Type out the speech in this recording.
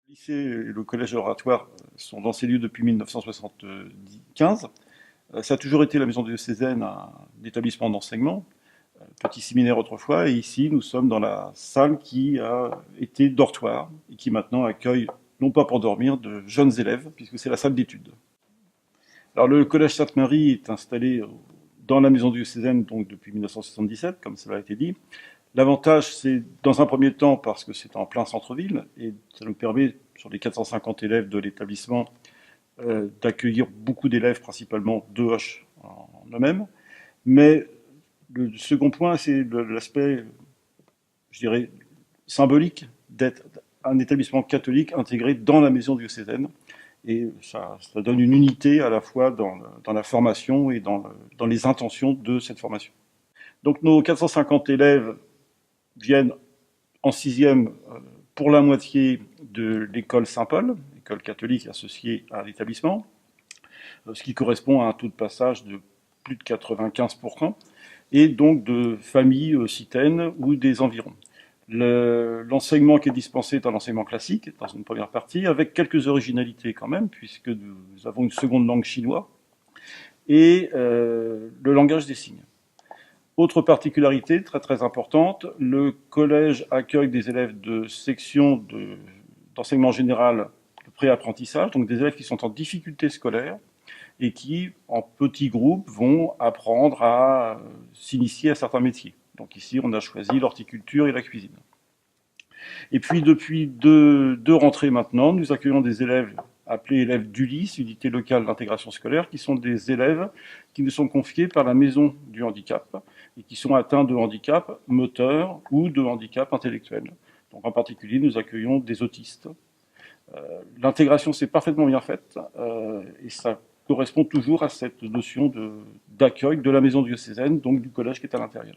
Le lycée et le collège oratoire sont dans ces lieux depuis 1975. Ça a toujours été la maison diocésaine, un établissement d'enseignement, petit séminaire autrefois, et ici nous sommes dans la salle qui a été dortoir et qui maintenant accueille, non pas pour dormir, de jeunes élèves, puisque c'est la salle d'études. Alors le collège Sainte-Marie est installé dans la maison diocésaine donc depuis 1977, comme cela a été dit. L'avantage, c'est dans un premier temps parce que c'est en plein centre-ville et ça nous permet, sur les 450 élèves de l'établissement, d'accueillir beaucoup d'élèves, principalement de Hoche en eux-mêmes. Mais le second point, c'est l'aspect, je dirais, symbolique d'être un établissement catholique intégré dans la maison diocésaine. Et ça donne une unité à la fois dans la formation et dans les intentions de cette formation. Donc nos 450 élèves viennent en sixième pour la moitié de l'école Saint-Paul, école catholique associée à l'établissement, ce qui correspond à un taux de passage de plus de 95%, et donc de familles occitaines ou des environs. L'enseignement qui est dispensé est un enseignement classique, dans une première partie, avec quelques originalités quand même, puisque nous avons une seconde langue chinoise, et le langage des signes. Autre particularité très très importante, le collège accueille des élèves de section d'enseignement général de pré-apprentissage, donc des élèves qui sont en difficulté scolaire et qui, en petits groupes, vont apprendre à s'initier à certains métiers. Donc ici, on a choisi l'horticulture et la cuisine. Et puis depuis deux rentrées maintenant, nous accueillons des élèves appelés élèves d'ULIS, Unité locale d'intégration scolaire, qui sont des élèves qui nous sont confiés par la maison du handicap et qui sont atteints de handicap moteur ou de handicap intellectuel. Donc en particulier, nous accueillons des autistes. L'intégration s'est parfaitement bien faite et ça correspond toujours à cette notion d'accueil de la maison diocésaine, donc du collège qui est à l'intérieur.